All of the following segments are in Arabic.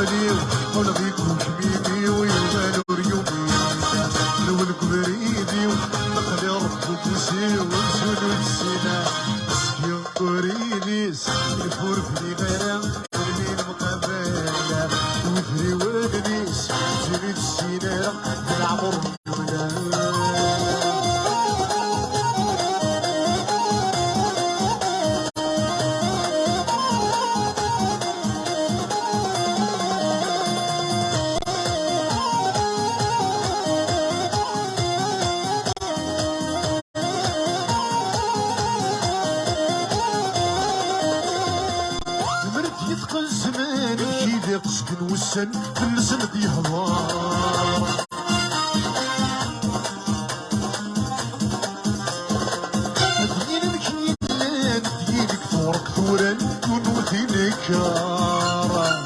ولي ولا بيك وحبيبي ويبان وريومي لو الكبريدي ونقلي ربك وسي ونزول السنة سكين كورينيس الفور في غيران ولمين مقابلة وفري ولديس زيني السنة العمر يتقن زمان كي قصد والسن في اللسن ديهوار ديال مكيلان ديالك ثورك ثوران ونوثي نكار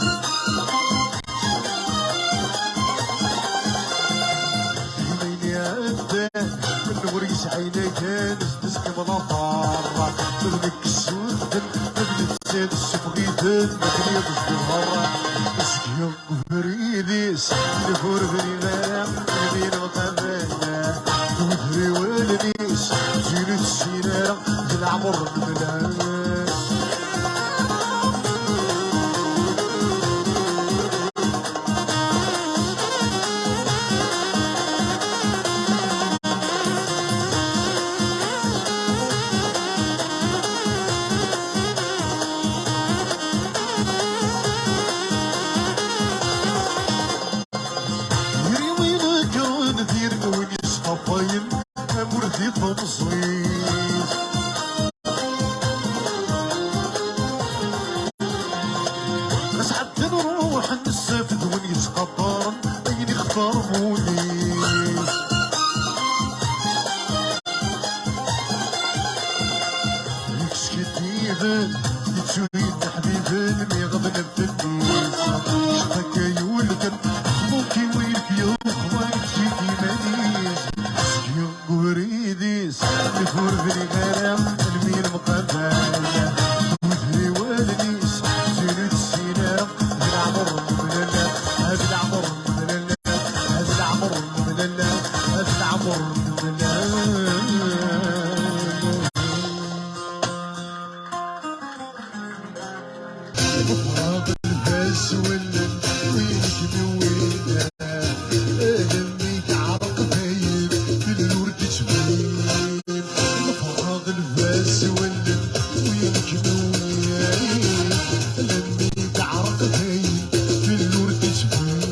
ديني عدان من وريس عينا كان تسكب الأطار مغنك السودن مغنك تسال السفغيتن مغنك الظهر مسكين فريديس الفور فريدان مغنين مقابلنا وفري والديس زينة السينارة العمر الملان مرثي تمصيص نسعد نروح نستفد وين يتقدر اين يختار مونيس يكسكتيفن يتسوين حبيبن مي غبن بتديس شبكا يولدن خبوكي ويلك يا خواتي ديمانيس وريديس الفور في غرام الميل مقابلة وفري والديس زينة السينارة العمر مللا هذا العمر مللا هذا العمر مللا هذا العمر مللا بفراغ الباس ولا وينك نوينا لميك عرق باين بالنور تشبين بفراغ الباس ولا وينك نوينا لميك عرق باين بالنور تشبين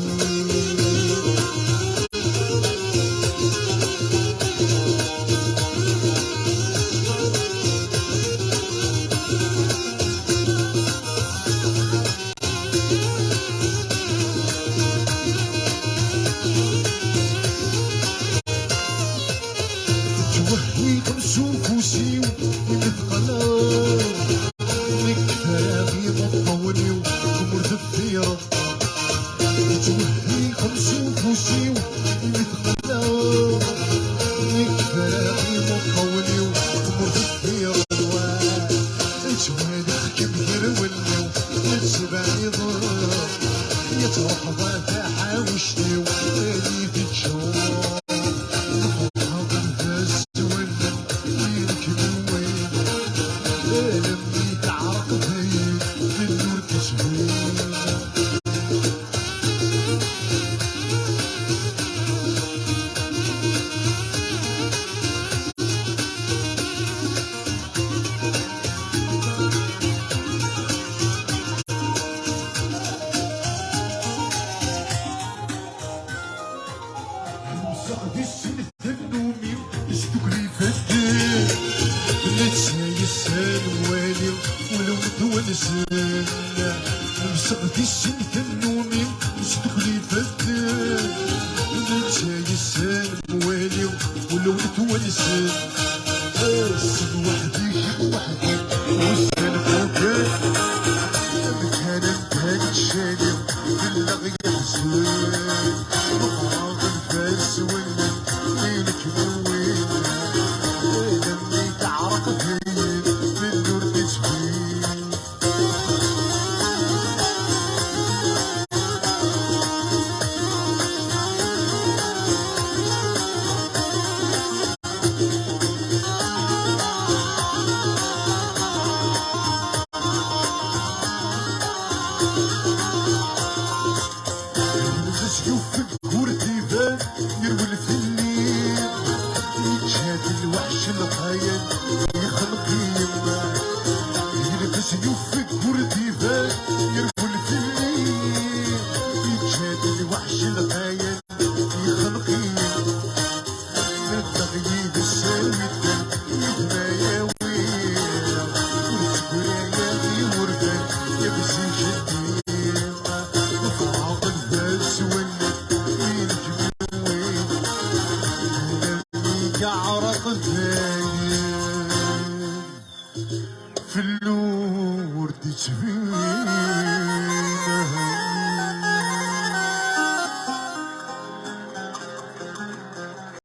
توهيك نشوف وشيو ونتقناو لك فراغي بطولي ومرت الثيرة توهيك نشوف وشيو ونتقناو لك فراغي بطولي ومرت الثيرة توالي كبير ولاو يتسبعني ضرب يتروح ضافع حاوشتي وغالي تتشوف صعب السنة النومي اشتكلي فدي نتساي السال والي ولو نتونسن صعب السنة النومي اشتكلي فدي نتساي السال والي ولو نتونسن السن وحدي وحدي والسن فوقك مكان انت شادي باللغي حسين بفراغ الفاس ولا ليلك نوين لمي تعرق هين بالنور تشبين وحش الغاية يخلقين التغييب الساوي يدنا وين وتقرايا وردان يبزي جديد وفراغ الناس ولات ينجم وين يعرق الذايب في الورد تبين